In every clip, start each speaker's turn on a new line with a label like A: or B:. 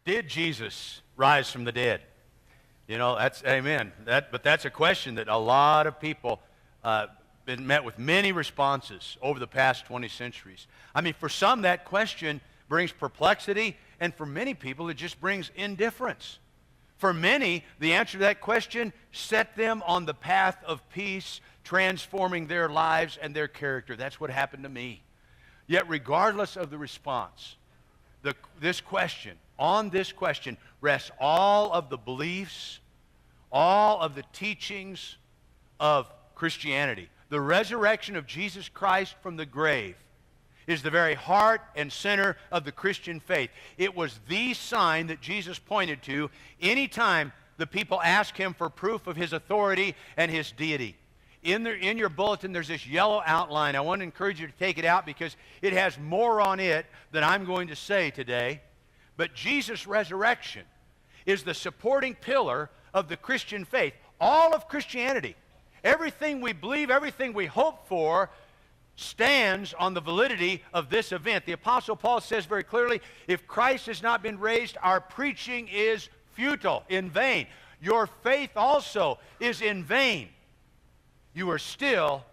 A: Did Jesus rise from the dead? You know, that's, amen. But that's a question that a lot of people been met with many responses over the past 20 centuries. I mean, for some, that question brings perplexity, and for many people, it just brings indifference. For many, the answer to that question set them on the path of peace, transforming their lives and their character. That's what happened to me. Yet, regardless of the response, this question rests all of the beliefs, all of the teachings of Christianity. The resurrection of Jesus Christ from the grave is the very heart and center of the Christian faith. It was the sign that Jesus pointed to anytime the people asked him for proof of his authority and his deity. In your bulletin, there's this yellow outline. I want to encourage you to take it out because it has more on it than I'm going to say today. But Jesus' resurrection is the supporting pillar of the Christian faith. All of Christianity, everything we believe, everything we hope for, stands on the validity of this event. The Apostle Paul says very clearly, if Christ has not been raised, our preaching is futile, in vain. Your faith also is in vain. You are still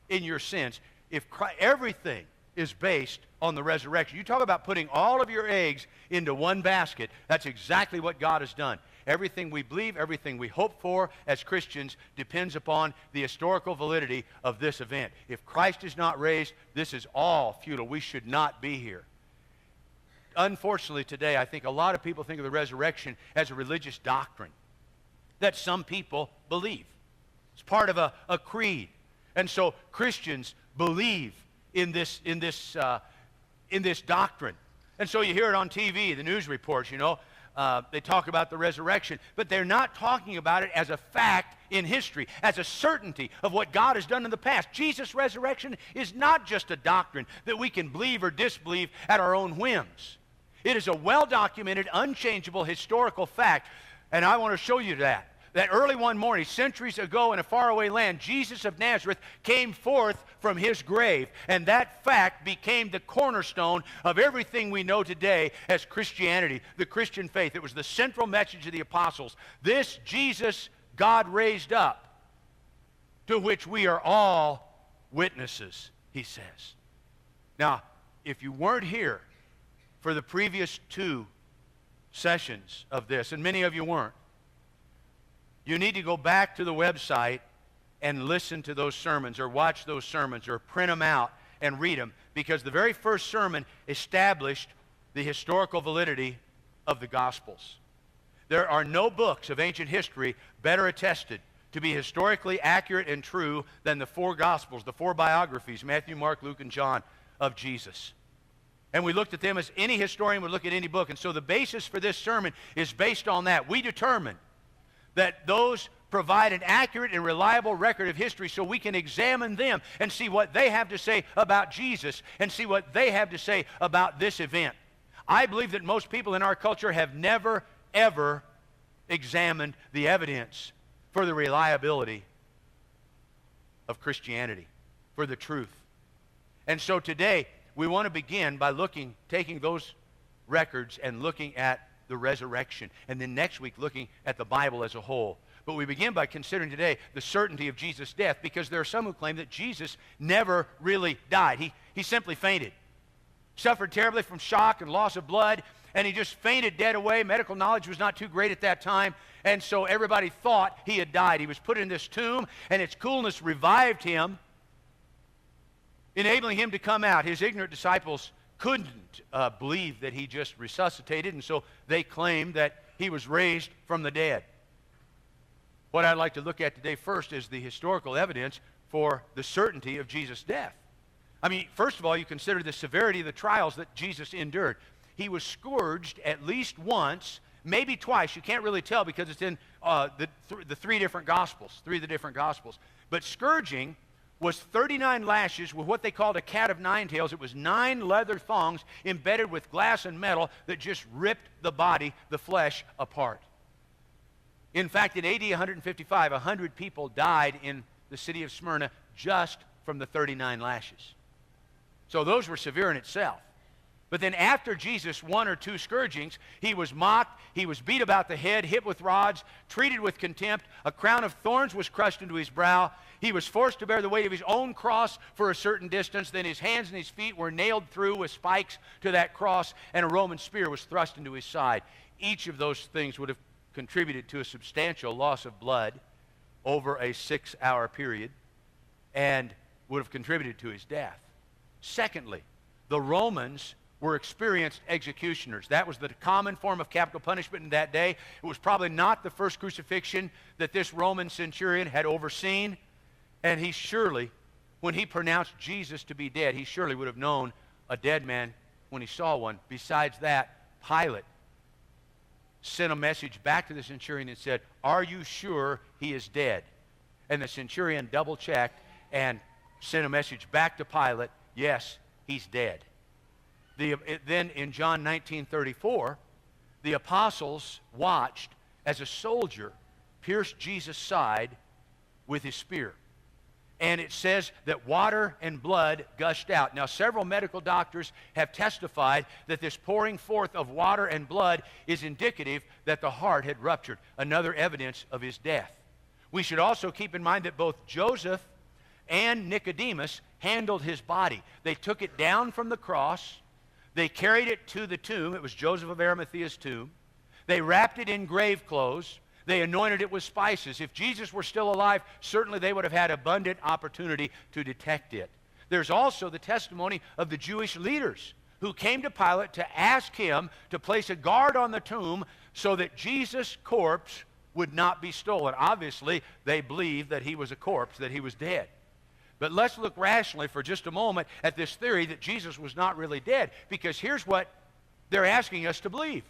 A: in your sins. If everything is based on the resurrection. You talk about putting all of your eggs into one basket. That's exactly what God has done. Everything we believe, everything we hope for as Christians depends upon the historical validity of this event. If Christ is not raised, this is all futile. We should not be here. Unfortunately today, I think a lot of people think of the resurrection as a religious doctrine that some people believe. It's part of a creed. And so Christians believe in this doctrine. And so you hear it on TV, the news reports, you know. They talk about the resurrection, but they're not talking about it as a fact in history, as a certainty of what God has done in the past. Jesus' resurrection is not just a doctrine that we can believe or disbelieve at our own whims. It is a well-documented, unchangeable historical fact, and I want to show you that early one morning, centuries ago in a faraway land, Jesus of Nazareth came forth from his grave, and that fact became the cornerstone of everything we know today as Christianity, the Christian faith. It was the central message of the apostles. This Jesus God raised up, to which we are all witnesses, he says. Now, if you weren't here for the previous 2 sessions of this, and many of you weren't, you need to go back to the website and listen to those sermons or watch those sermons or print them out and read them, because the very first sermon established the historical validity of the Gospels. There are no books of ancient history better attested to be historically accurate and true than the 4 Gospels, the 4 biographies, Matthew, Mark, Luke, and John, of Jesus. And we looked at them as any historian would look at any book. And so the basis for this sermon is based on that. We determined that those provide an accurate and reliable record of history so we can examine them and see what they have to say about Jesus and see what they have to say about this event. I believe that most people in our culture have never, ever examined the evidence for the reliability of Christianity, for the truth. And so today, we want to begin by taking those records and looking at the resurrection, and then next week looking at the Bible as a whole. But we begin by considering today the certainty of Jesus' death, because there are some who claim that Jesus never really died. He simply fainted, suffered terribly from shock and loss of blood, and he just fainted dead away. Medical knowledge was not too great at that time, and so everybody thought he had died. He was put in this tomb, and its coolness revived him, enabling him to come out. His ignorant disciples couldn't believe that he just resuscitated, and so they claimed that he was raised from the dead. What I'd like to look at today first is the historical evidence for the certainty of Jesus' death. I mean, first of all, you consider the severity of the trials that Jesus endured. He was scourged at least once, maybe twice. You can't really tell because it's in the 3 different Gospels, 3 of the different Gospels. But scourging was 39 lashes with what they called a cat of 9 tails. It was 9 leather thongs embedded with glass and metal that just ripped the body, the flesh, apart. In fact, in AD 155, 100 people died in the city of Smyrna just from the 39 lashes. So those were severe in itself. But then after Jesus' 1 or 2 scourgings, he was mocked, he was beat about the head, hit with rods, treated with contempt, a crown of thorns was crushed into his brow, he was forced to bear the weight of his own cross for a certain distance, then his hands and his feet were nailed through with spikes to that cross, and a Roman spear was thrust into his side. Each of those things would have contributed to a substantial loss of blood over a 6-hour period and would have contributed to his death. Secondly, the Romans were experienced executioners. That was the common form of capital punishment in that day. It was probably not the first crucifixion that this Roman centurion had overseen, and he surely, when he pronounced Jesus to be dead, he surely would have known a dead man when he saw one. Besides that, Pilate sent a message back to the centurion and said, "Are you sure he is dead?" And the centurion double-checked and sent a message back to Pilate, "Yes, he's dead." Then in John 19:34, the apostles watched as a soldier pierced Jesus' side with his spear. And it says that water and blood gushed out. Now, several medical doctors have testified that this pouring forth of water and blood is indicative that the heart had ruptured, another evidence of his death. We should also keep in mind that both Joseph and Nicodemus handled his body. They took it down from the cross. They carried it to the tomb. It was Joseph of Arimathea's tomb. They wrapped it in grave clothes. They anointed it with spices. If Jesus were still alive, certainly they would have had abundant opportunity to detect it. There's also the testimony of the Jewish leaders who came to Pilate to ask him to place a guard on the tomb so that Jesus' corpse would not be stolen. Obviously, they believed that he was a corpse, that he was dead. But let's look rationally for just a moment at this theory that Jesus was not really dead, because here's what they're asking us to believe.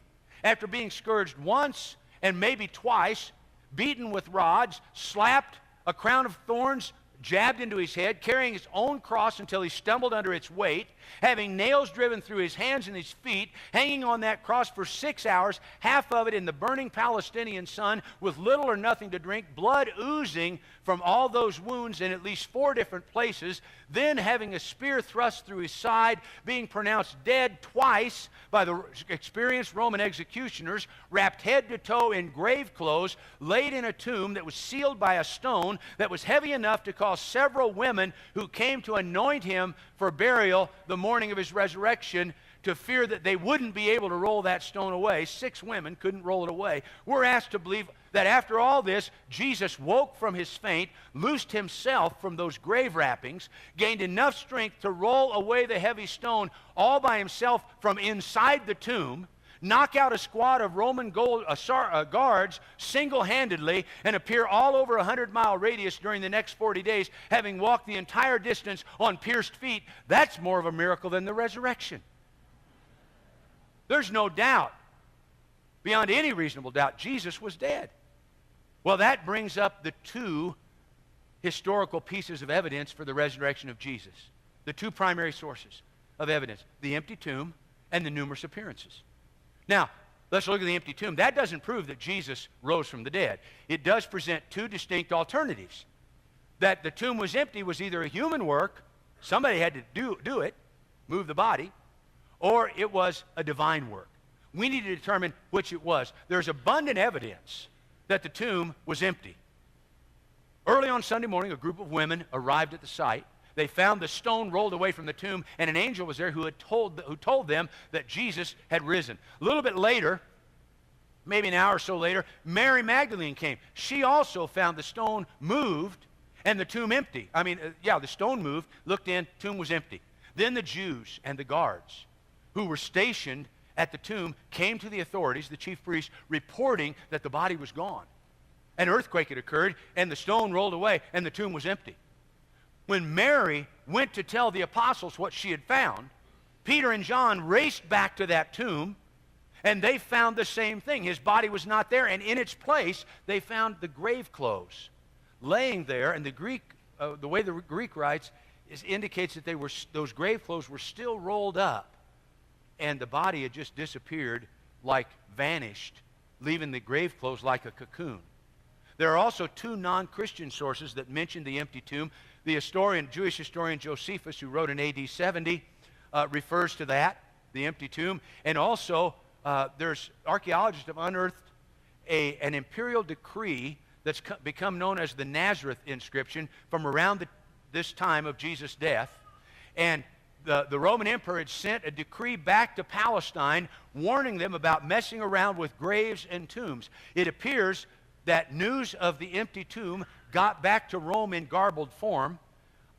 A: After being scourged once and maybe twice, beaten with rods, slapped, a crown of thorns jabbed into his head, carrying his own cross until he stumbled under its weight, having nails driven through his hands and his feet, hanging on that cross for 6 hours, half of it in the burning Palestinian sun, with little or nothing to drink, blood oozing from all those wounds in at least 4 different places, then having a spear thrust through his side, being pronounced dead twice by the experienced Roman executioners, wrapped head to toe in grave clothes, laid in a tomb that was sealed by a stone that was heavy enough to cause several women who came to anoint him for burial the morning of his resurrection to fear that they wouldn't be able to roll that stone away. 6 women couldn't roll it away. We're asked to believe that after all this, Jesus woke from his faint, loosed himself from those grave wrappings, gained enough strength to roll away the heavy stone all by himself from inside the tomb, knock out a squad of Roman guards single-handedly, and appear all over a 100-mile radius during the next 40 days, having walked the entire distance on pierced feet. That's more of a miracle than the resurrection. There's no doubt, beyond any reasonable doubt, Jesus was dead. Well, that brings up the 2 historical pieces of evidence for the resurrection of Jesus. The 2 primary sources of evidence, the empty tomb and the numerous appearances. Now, let's look at the empty tomb. That doesn't prove that Jesus rose from the dead. It does present 2 distinct alternatives. That the tomb was empty was either a human work, somebody had to do it, move the body, or it was a divine work. We need to determine which it was. There's abundant evidence that the tomb was empty. Early on Sunday morning, a group of women arrived at the site. They found the stone rolled away from the tomb, and an angel was there who told them that Jesus had risen. A little bit later, maybe an hour or so later, Mary Magdalene came. She also found the stone moved and the tomb empty. The stone moved, looked in, tomb was empty. Then the Jews and the guards who were stationed at the tomb came to the authorities, the chief priests, reporting that the body was gone. An earthquake had occurred, and the stone rolled away, and the tomb was empty. When Mary went to tell the apostles what she had found, Peter and John raced back to that tomb, and they found the same thing. His body was not there, and in its place, they found the grave clothes laying there. And the way the Greek writes indicates that those grave clothes were still rolled up, and the body had just disappeared, like vanished, leaving the grave clothes like a cocoon. There are also 2 non-Christian sources that mention the empty tomb. The Jewish historian Josephus, who wrote in AD 70, refers to that. the empty tomb. And also, there's archaeologists have unearthed an imperial decree that's become known as the Nazareth inscription from around this time of Jesus' death. And the Roman emperor had sent a decree back to Palestine warning them about messing around with graves and tombs. It appears that news of the empty tomb got back to Rome in garbled form.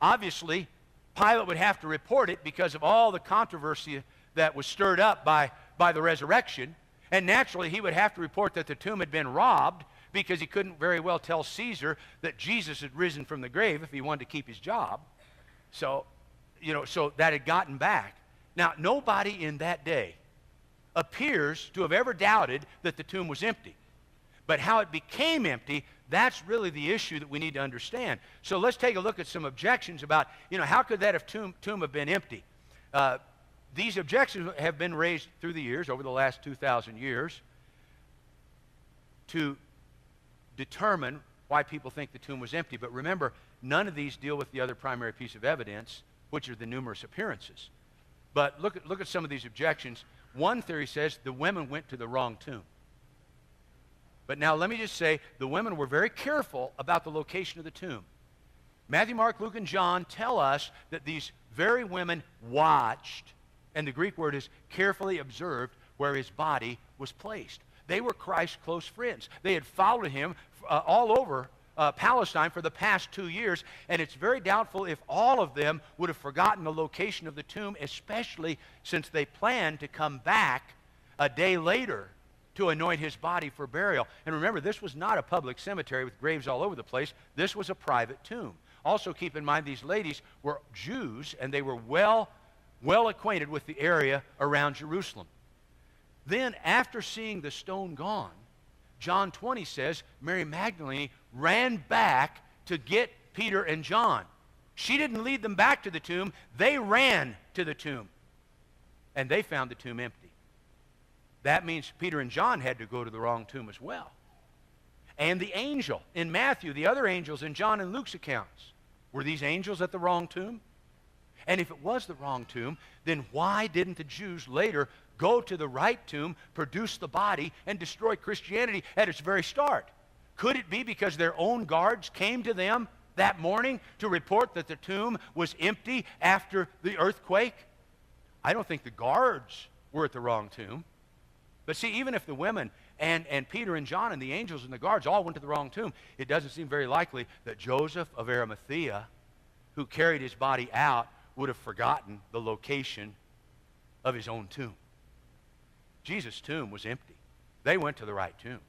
A: Obviously, Pilate would have to report it because of all the controversy that was stirred up by the resurrection. And naturally, he would have to report that the tomb had been robbed because he couldn't very well tell Caesar that Jesus had risen from the grave if he wanted to keep his job. So that had gotten back. Now, nobody in that day appears to have ever doubted that the tomb was empty. But how it became empty, that's really the issue that we need to understand. So let's take a look at some objections about, how could that tomb have been empty? These objections have been raised through the years, over the last 2,000 years, to determine why people think the tomb was empty. But remember, none of these deal with the other primary piece of evidence, which are the numerous appearances. But look at some of these objections. One theory says the women went to the wrong tomb. But now let me just say, the women were very careful about the location of the tomb. Matthew, Mark, Luke, and John tell us that these very women watched, and the Greek word is carefully observed, where his body was placed. They were Christ's close friends. They had followed him all over Palestine for the past 2 years, and it's very doubtful if all of them would have forgotten the location of the tomb, especially since they planned to come back a day later to anoint his body for burial. And remember, this was not a public cemetery with graves all over the place. This was a private tomb. Also keep in mind, these ladies were Jews, and they were well acquainted with the area around Jerusalem. Then, after seeing the stone gone, John 20 says Mary Magdalene ran back to get Peter and John. She didn't lead them back to the tomb. They ran to the tomb. And they found the tomb empty. That means Peter and John had to go to the wrong tomb as well. And the angel in Matthew, the other angels in John and Luke's accounts, were these angels at the wrong tomb? And if it was the wrong tomb, then why didn't the Jews later go to the right tomb, produce the body, and destroy Christianity at its very start? Could it be because their own guards came to them that morning to report that the tomb was empty after the earthquake? I don't think the guards were at the wrong tomb. But see, even if the women and Peter and John and the angels and the guards all went to the wrong tomb, it doesn't seem very likely that Joseph of Arimathea, who carried his body out, would have forgotten the location of his own tomb. Jesus' tomb was empty. They went to the right tomb.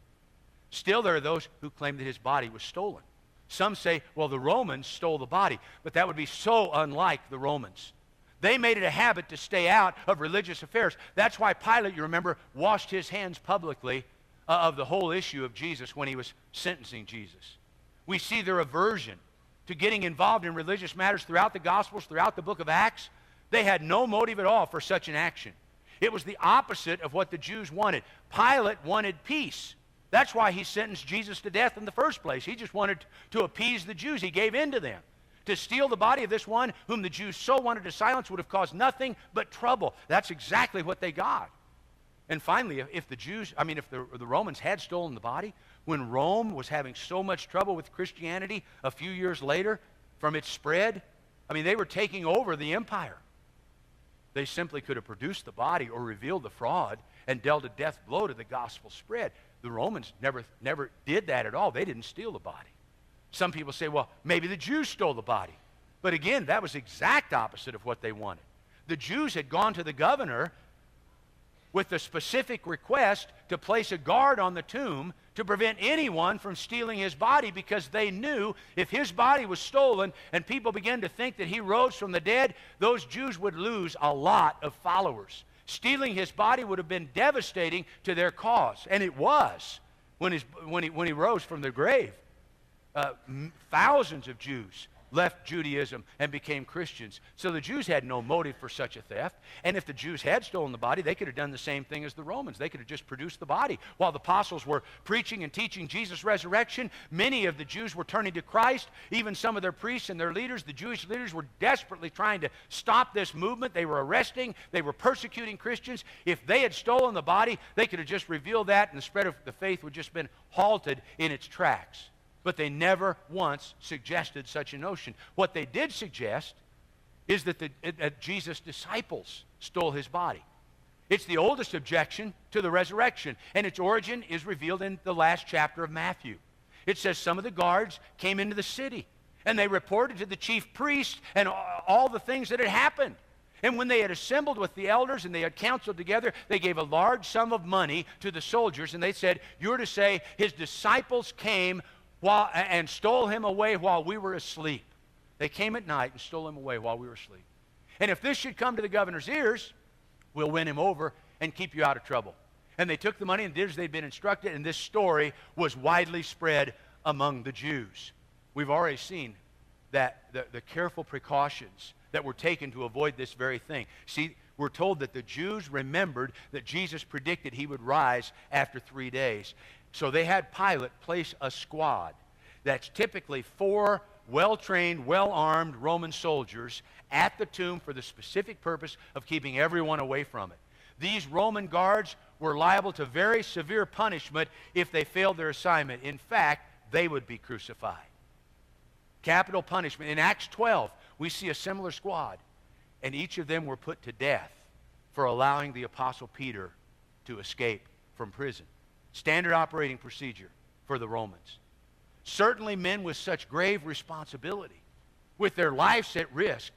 A: Still, there are those who claim that his body was stolen. Some say, well, the Romans stole the body, but that would be so unlike the Romans. They made it a habit to stay out of religious affairs. That's why Pilate, you remember, washed his hands publicly of the whole issue of Jesus when he was sentencing Jesus. We see their aversion to getting involved in religious matters throughout the Gospels, throughout the book of Acts. They had no motive at all for such an action. It was the opposite of what the Jews wanted. Pilate wanted peace. That's why he sentenced Jesus to death in the first place. He just wanted to appease the Jews. He gave in to them. To steal the body of this one whom the Jews so wanted to silence would have caused nothing but trouble. That's exactly what they got. And finally, if the Romans had stolen the body, when Rome was having so much trouble with Christianity a few years later from its spread, they were taking over the empire. They simply could have produced the body or revealed the fraud and dealt a death blow to the gospel spread. The Romans never did that at all. They didn't steal the body. Some people say, well, maybe the Jews stole the body. But again, that was the exact opposite of what they wanted. The Jews had gone to the governor with the specific request to place a guard on the tomb to prevent anyone from stealing his body, because they knew if his body was stolen and people began to think that he rose from the dead, those Jews would lose a lot of followers. Stealing his body would have been devastating to their cause, and it was when he rose from the grave. Thousands of Jews left Judaism and became Christians. So the Jews had no motive for such a theft. And if the Jews had stolen the body, they could have done the same thing as the Romans. They could have just produced the body. While the apostles were preaching and teaching Jesus' resurrection, many of the Jews were turning to Christ. Even some of their priests and their leaders, the Jewish leaders, were desperately trying to stop this movement. They were arresting, they were persecuting Christians. If they had stolen the body, they could have just revealed that, and the spread of the faith would just been halted in its tracks. But they never once suggested such a notion. What they did suggest is that Jesus' disciples stole his body. It's the oldest objection to the resurrection, and its origin is revealed in the last chapter of Matthew. It says some of the guards came into the city, and they reported to the chief priests and all the things that had happened. And when they had assembled with the elders and they had counseled together, they gave a large sum of money to the soldiers, and they said, "You're to say his disciples came and stole him away while we were asleep." They came at night and stole him away while we were asleep. And if this should come to the governor's ears, we'll win him over and keep you out of trouble. And they took the money and did as they'd been instructed, and this story was widely spread among the Jews. We've already seen that the careful precautions that were taken to avoid this very thing. See, we're told that the Jews remembered that Jesus predicted he would rise after 3 days. So they had Pilate place a squad that's typically 4 well-trained, well-armed Roman soldiers at the tomb for the specific purpose of keeping everyone away from it. These Roman guards were liable to very severe punishment if they failed their assignment. In fact, they would be crucified. Capital punishment. In Acts 12, we see a similar squad, and each of them were put to death for allowing the Apostle Peter to escape from prison. Standard operating procedure for the Romans. Certainly men with such grave responsibility, with their lives at risk,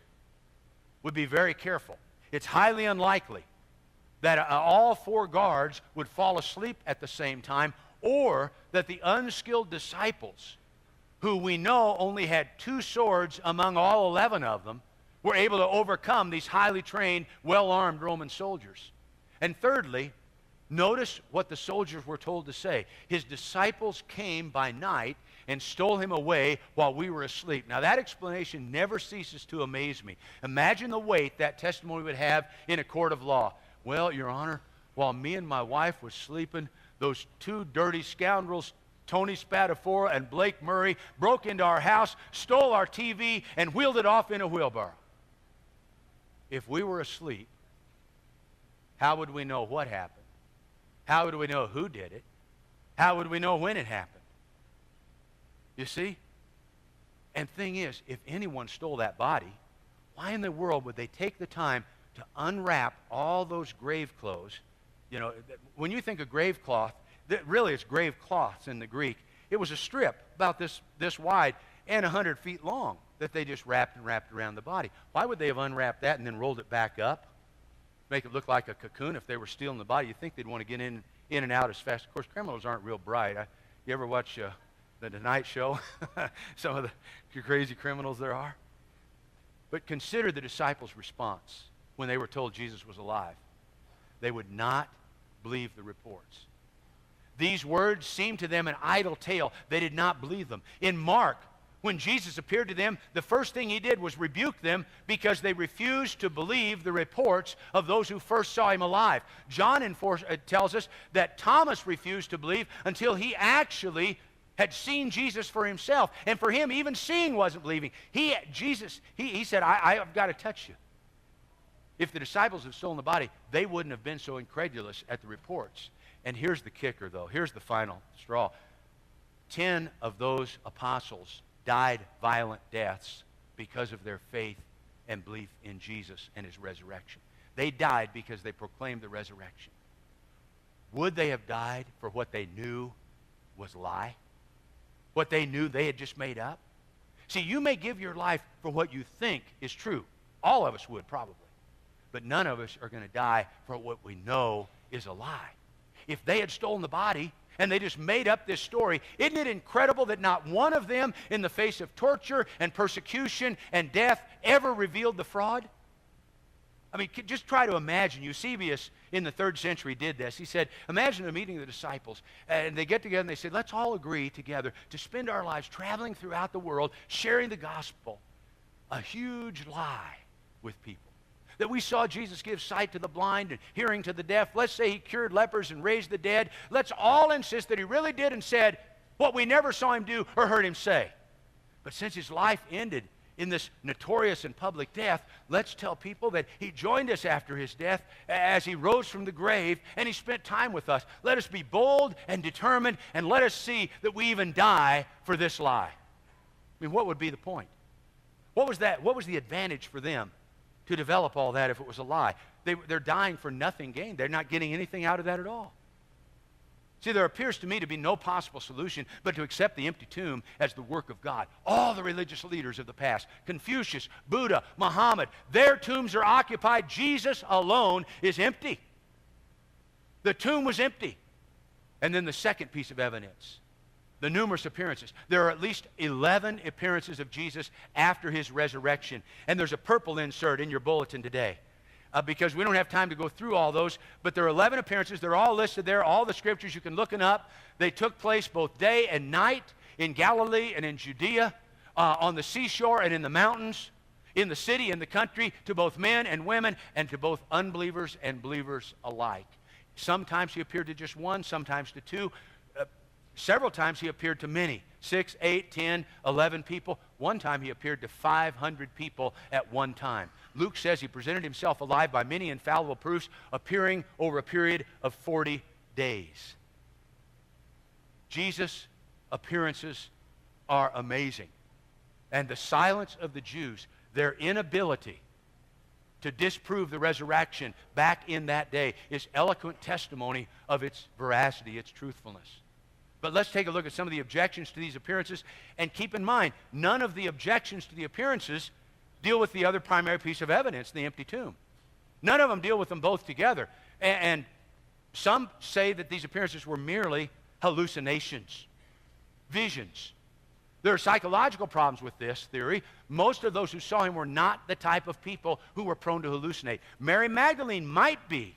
A: would be very careful. It's highly unlikely that all 4 guards would fall asleep at the same time, or that the unskilled disciples, who we know only had 2 swords among all 11 of them, were able to overcome these highly trained, well-armed Roman soldiers. And thirdly, notice what the soldiers were told to say. His disciples came by night and stole him away while we were asleep. Now that explanation never ceases to amaze me. Imagine the weight that testimony would have in a court of law. "Well, Your Honor, while me and my wife was sleeping, those 2 dirty scoundrels, Tony Spadafora and Blake Murray, broke into our house, stole our TV, and wheeled it off in a wheelbarrow." If we were asleep, how would we know what happened? How would we know who did it? How would we know when it happened? You see? And thing is, if anyone stole that body, why in the world would they take the time to unwrap all those grave clothes? You know, when you think of grave cloth, really it's grave cloths in the Greek. It was a strip about this wide and 100 feet long that they just wrapped around the body. Why would they have unwrapped that and then rolled it back up? Make it look like a cocoon if they were stealing the body. You'd think they'd want to get in and out as fast. Of course, criminals aren't real bright. You ever watch the Tonight Show? Some of the crazy criminals there are. But consider the disciples' response when they were told Jesus was alive. They would not believe the reports. These words seemed to them an idle tale. They did not believe them. In Mark, when Jesus appeared to them, the first thing he did was rebuke them because they refused to believe the reports of those who first saw him alive. John tells us that Thomas refused to believe until he actually had seen Jesus for himself. And for him, even seeing wasn't believing. He said, I've got to touch you. If the disciples had stolen the body, they wouldn't have been so incredulous at the reports. And here's the kicker, though. Here's the final straw. 10 of those apostles died violent deaths because of their faith and belief in Jesus and his resurrection. They died because they proclaimed the resurrection. Would they have died for what they knew was a lie? What they knew they had just made up? See, you may give your life for what you think is true. All of us would, probably. But none of us are going to die for what we know is a lie. If they had stolen the body and they just made up this story, isn't it incredible that not one of them, in the face of torture and persecution and death, ever revealed the fraud? I mean, just try to imagine. Eusebius in the 3rd century did this. He said, imagine a meeting of the disciples, and they get together and they said, let's all agree together to spend our lives traveling throughout the world, sharing the gospel. A huge lie with people. That we saw Jesus give sight to the blind and hearing to the deaf. Let's say he cured lepers and raised the dead. Let's all insist that he really did and said what we never saw him do or heard him say. But since his life ended in this notorious and public death, let's tell people that he joined us after his death as he rose from the grave and he spent time with us. Let us be bold and determined, and let us see that we even die for this lie. I mean, what would be the point? What was that? What was the advantage for them to develop all that if it was a lie? They're dying for nothing gained. They're not getting anything out of that at all. See, there appears to me to be no possible solution but to accept the empty tomb as the work of God. All the religious leaders of the past, Confucius, Buddha, Muhammad, their tombs are occupied. Jesus alone is empty. The tomb was empty. And then the second piece of evidence, the numerous appearances. There are at least 11 appearances of Jesus after his resurrection. And there's a purple insert in your bulletin today. Because we don't have time to go through all those, but there are 11 appearances. They're all listed there, all the scriptures. You can look them up. They took place both day and night in Galilee and in Judea, on the seashore and in the mountains, in the city and the country, to both men and women, and to both unbelievers and believers alike. Sometimes he appeared to just one, sometimes to two. Several times he appeared to many, 6, 8, 10, 11 people. One time he appeared to 500 people at one time. Luke says he presented himself alive by many infallible proofs, appearing over a period of 40 days. Jesus' appearances are amazing. And the silence of the Jews, their inability to disprove the resurrection back in that day, is eloquent testimony of its veracity, its truthfulness. But let's take a look at some of the objections to these appearances. And keep in mind, none of the objections to the appearances deal with the other primary piece of evidence, the empty tomb. None of them deal with them both together. And some say that these appearances were merely hallucinations, visions. There are psychological problems with this theory. Most of those who saw him were not the type of people who were prone to hallucinate. Mary Magdalene might be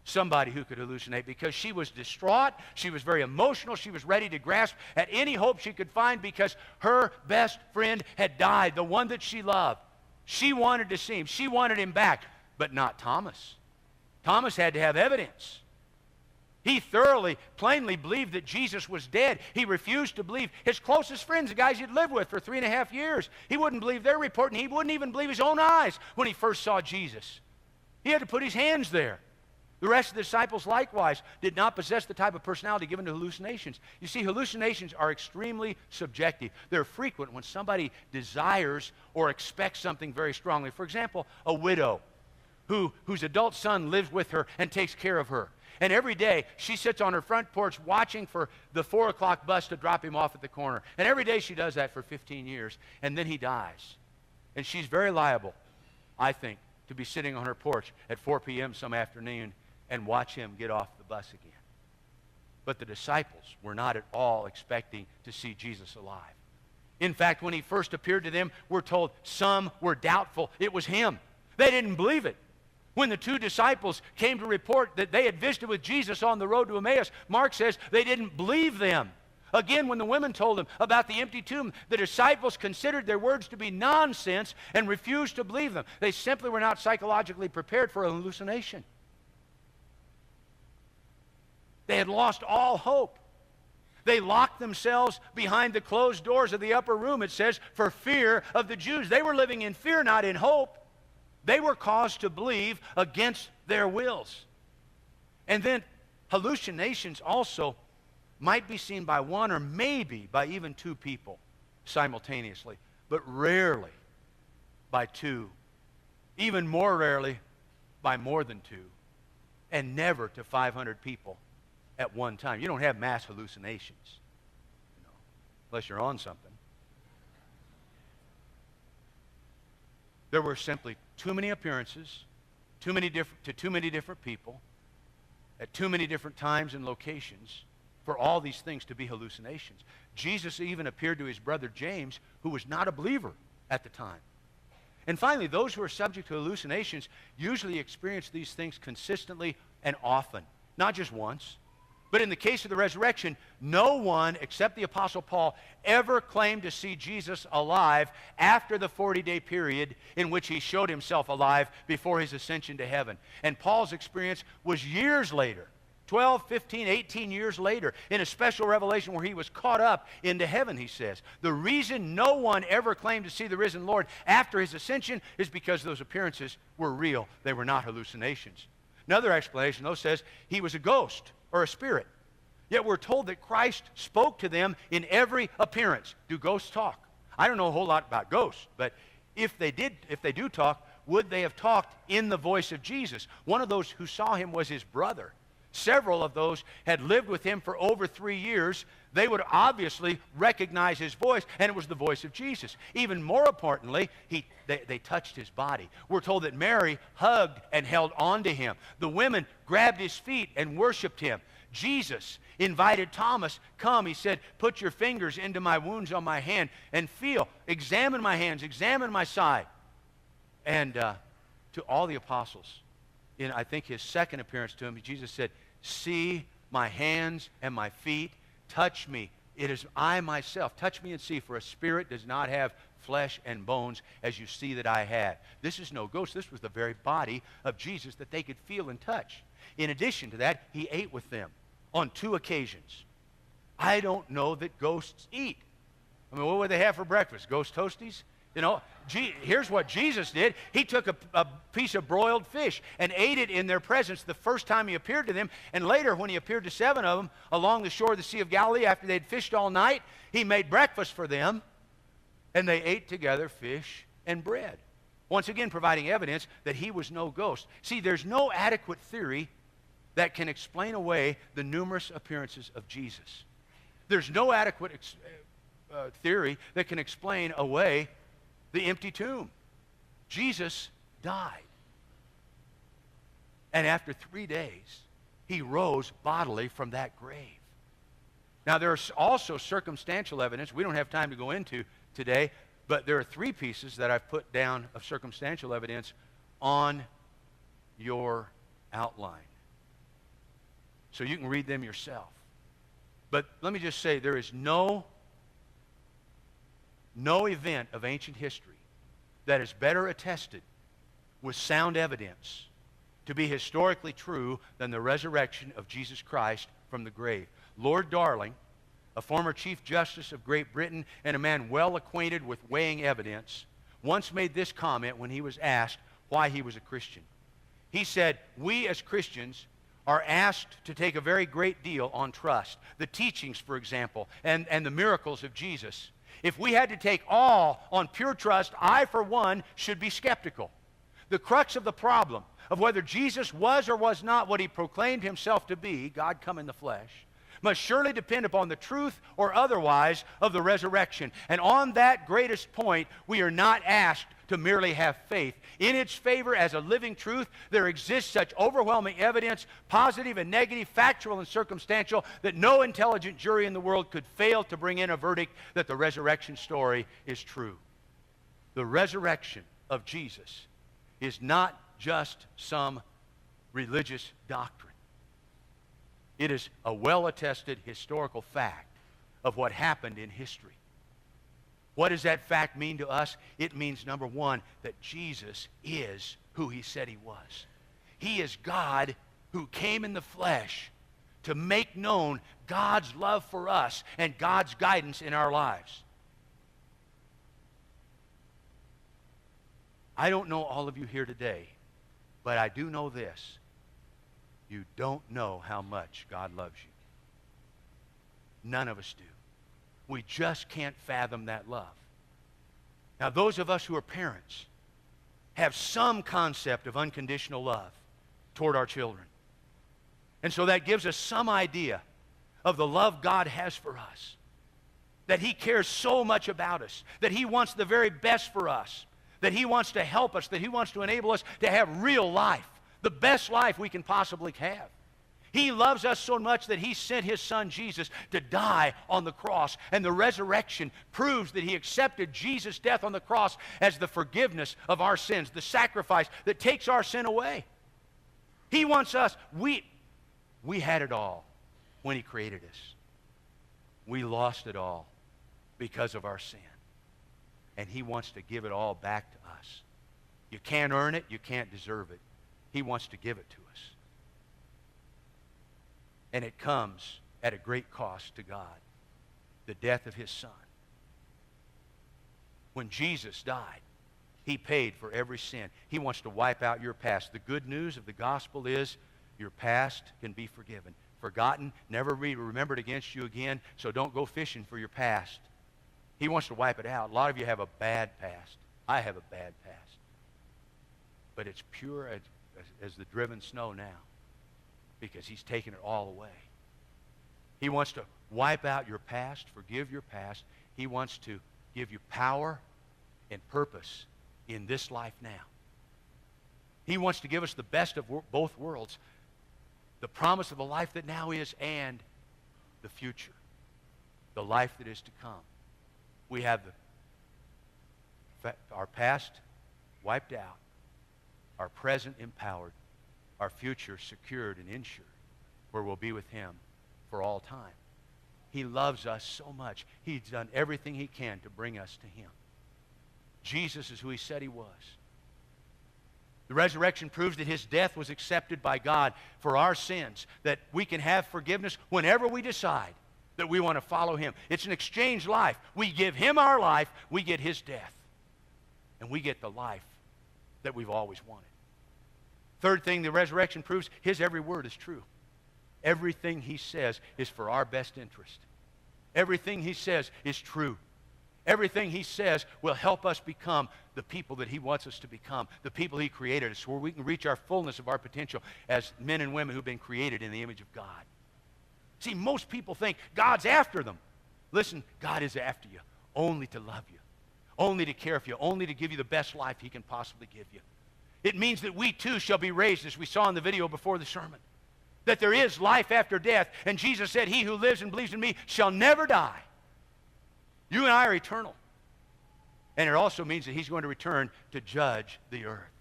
A: somebody who could hallucinate because she was distraught, she was very emotional, she was ready to grasp at any hope she could find because her best friend had died, the one that she loved. She wanted to see him, she wanted him back, but not Thomas. Thomas had to have evidence. He thoroughly, plainly believed that Jesus was dead. He refused to believe his closest friends, the guys he'd lived with for 3.5 years. He wouldn't believe their report, and he wouldn't even believe his own eyes when he first saw Jesus. He had to put his hands there. The rest of the disciples likewise did not possess the type of personality given to hallucinations. You see, hallucinations are extremely subjective. They're frequent when somebody desires or expects something very strongly. For example, a widow whose adult son lives with her and takes care of her. And every day she sits on her front porch watching for the 4 o'clock bus to drop him off at the corner. And every day she does that for 15 years. And then he dies. And she's very liable, I think, to be sitting on her porch at 4 p.m. some afternoon and watch him get off the bus again. But the disciples were not at all expecting to see Jesus alive. In fact, when he first appeared to them, we're told some were doubtful it was him. They didn't believe it. When the 2 disciples came to report that they had visited with Jesus on the road to Emmaus, Mark says they didn't believe them. Again, when the women told them about the empty tomb, the disciples considered their words to be nonsense and refused to believe them. They simply were not psychologically prepared for a hallucination. They had lost all hope. They locked themselves behind the closed doors of the upper room, it says, for fear of the Jews. They were living in fear, not in hope. They were caused to believe against their wills. And then hallucinations also might be seen by one or maybe by even 2 people simultaneously, but rarely by 2. Even more rarely by more than 2. And never to 500 people at one time. You don't have mass hallucinations, unless you're on something. There were simply too many appearances, to too many different people, at too many different times and locations for all these things to be hallucinations. Jesus even appeared to his brother James, who was not a believer at the time. And finally, those who are subject to hallucinations usually experience these things consistently and often, not just once. But in the case of the resurrection, no one except the Apostle Paul ever claimed to see Jesus alive after the 40-day period in which he showed himself alive before his ascension to heaven. And Paul's experience was years later, 12, 15, 18 years later, in a special revelation where he was caught up into heaven, he says. The reason no one ever claimed to see the risen Lord after his ascension is because those appearances were real. They were not hallucinations. Another explanation, though, says he was a ghost or a spirit. Yet we're told that Christ spoke to them in every appearance. Do ghosts talk? I don't know a whole lot about ghosts, but if they do talk, would they have talked in the voice of Jesus? One of those who saw him was his brother. Several of those had lived with him for over 3 years. They would obviously recognize his voice, and it was the voice of Jesus. Even more importantly, they touched his body. We're told that Mary hugged and held on to him. The women grabbed his feet and worshiped him. Jesus invited Thomas, come, he said, put your fingers into my wounds on my hand and feel. Examine my hands, examine my side. And to all the apostles, in I think his second appearance to him, Jesus said, see my hands and my feet, touch me. It is I myself. Touch me and see, for a spirit does not have flesh and bones as you see that I have. This is no ghost. This was the very body of Jesus that they could feel and touch. In addition to that, he ate with them on 2 occasions. I don't know that ghosts eat. I mean, what would they have for breakfast? Ghost toasties? You know, here's what Jesus did. He took a piece of broiled fish and ate it in their presence the first time he appeared to them. And later, when he appeared to 7 of them along the shore of the Sea of Galilee after they'd fished all night, he made breakfast for them, and they ate together fish and bread. Once again, providing evidence that he was no ghost. See, there's no adequate theory that can explain away the numerous appearances of Jesus. There's no adequate theory that can explain away the empty tomb. Jesus died. And after 3 days, he rose bodily from that grave. Now, there's also circumstantial evidence we don't have time to go into today, but there are 3 pieces that I've put down of circumstantial evidence on your outline, so you can read them yourself. But let me just say, there is no event of ancient history that is better attested with sound evidence to be historically true than the resurrection of Jesus Christ from the grave. Lord Darling, a former Chief Justice of Great Britain and a man well acquainted with weighing evidence, once made this comment when he was asked why he was a Christian. He said, we as Christians are asked to take a very great deal on trust. The teachings, for example, and the miracles of Jesus. If we had to take all on pure trust, I, for one, should be skeptical. The crux of the problem of whether Jesus was or was not what he proclaimed himself to be, God come in the flesh, must surely depend upon the truth or otherwise of the resurrection. And on that greatest point, we are not asked to merely have faith. In its favor as a living truth, there exists such overwhelming evidence, positive and negative, factual and circumstantial, that no intelligent jury in the world could fail to bring in a verdict that the resurrection story is true. The resurrection of Jesus is not just some religious doctrine. It is a well-attested historical fact of what happened in history. What does that fact mean to us? It means, number one, that Jesus is who he said he was. He is God who came in the flesh to make known God's love for us and God's guidance in our lives. I don't know all of you here today, but I do know this. You don't know how much God loves you. None of us do. We just can't fathom that love. Now, those of us who are parents have some concept of unconditional love toward our children. And so that gives us some idea of the love God has for us. That he cares so much about us. That he wants the very best for us. That he wants to help us. That he wants to enable us to have real life. The best life we can possibly have. He loves us so much that He sent His Son Jesus to die on the cross. And the resurrection proves that He accepted Jesus' death on the cross as the forgiveness of our sins, the sacrifice that takes our sin away. He wants us. We had it all when He created us. We lost it all because of our sin. And He wants to give it all back to us. You can't earn it. You can't deserve it. He wants to give it to us. And it comes at a great cost to God, the death of His Son. When Jesus died, He paid for every sin. He wants to wipe out your past. The good news of the gospel is your past can be forgiven. Forgotten, never remembered against you again, so don't go fishing for your past. He wants to wipe it out. A lot of you have a bad past. I have a bad past. But it's pure as the driven snow now, because He's taken it all away. He wants to wipe out your past, forgive your past. He wants to give you power and purpose in this life now. He wants to give us the best of both worlds, the promise of the life that now is and the future, the life that is to come. We have our past wiped out, our present empowered, our future secured and insured, where we'll be with Him for all time. He loves us so much. He's done everything He can to bring us to Him. Jesus is who He said He was. The resurrection proves that His death was accepted by God for our sins, that we can have forgiveness whenever we decide that we want to follow Him. It's an exchange life. We give Him our life, we get His death, and we get the life that we've always wanted. Third thing the resurrection proves, His every word is true. Everything He says is for our best interest. Everything He says is true. Everything He says will help us become the people that He wants us to become, the people He created us, where we can reach our fullness of our potential as men and women who've been created in the image of God. See, most people think God's after them. Listen, God is after you only to love you, only to care for you, only to give you the best life He can possibly give you. It means that we too shall be raised, as we saw in the video before the sermon, that there is life after death. And Jesus said, he who lives and believes in me shall never die. You and I are eternal. And it also means that He's going to return to judge the earth,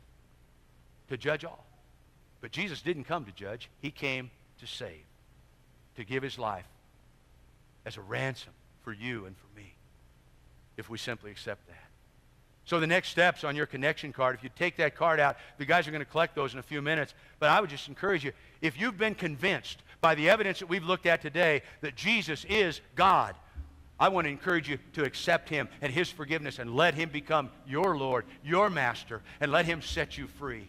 A: to judge all. But Jesus didn't come to judge. He came to save, to give His life as a ransom for you and for me, if we simply accept that. So the next steps on your connection card, if you take that card out, the guys are going to collect those in a few minutes, but I would just encourage you, if you've been convinced by the evidence that we've looked at today that Jesus is God, I want to encourage you to accept Him and His forgiveness and let Him become your Lord, your Master, and let Him set you free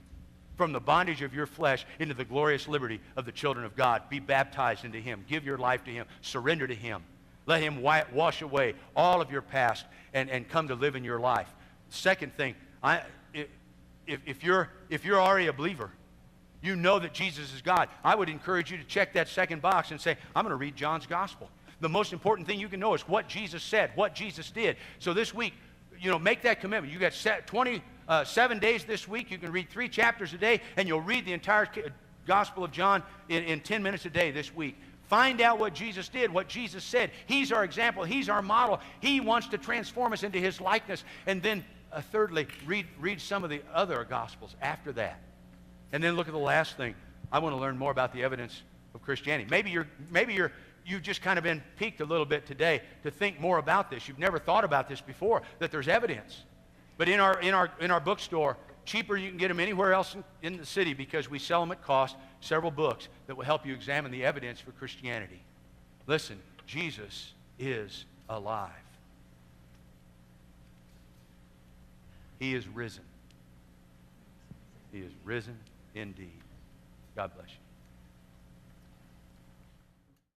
A: from the bondage of your flesh into the glorious liberty of the children of God. Be baptized into Him. Give your life to Him. Surrender to Him. Let Him wash away all of your past and come to live in your life. Second thing, if you're already a believer, you know that Jesus is God, I would encourage you to check that second box and say, I'm going to read John's Gospel. The most important thing you can know is what Jesus said, what Jesus did. So this week, make that commitment. You got 27 days this week. You can read 3 chapters a day, and you'll read the entire Gospel of John in 10 minutes a day this week. Find out what Jesus did, what Jesus said. He's our example. He's our model. He wants to transform us into His likeness. And then thirdly, read some of the other Gospels after that. And then look at the last thing. I want to learn more about the evidence of Christianity. Maybe you've just kind of been piqued a little bit today to think more about this. You've never thought about this before, that there's evidence. But in our bookstore, cheaper you can get them anywhere else in the city, because we sell them at cost, several books that will help you examine the evidence for Christianity. Listen, Jesus is alive. He is risen. He is risen indeed. God bless you.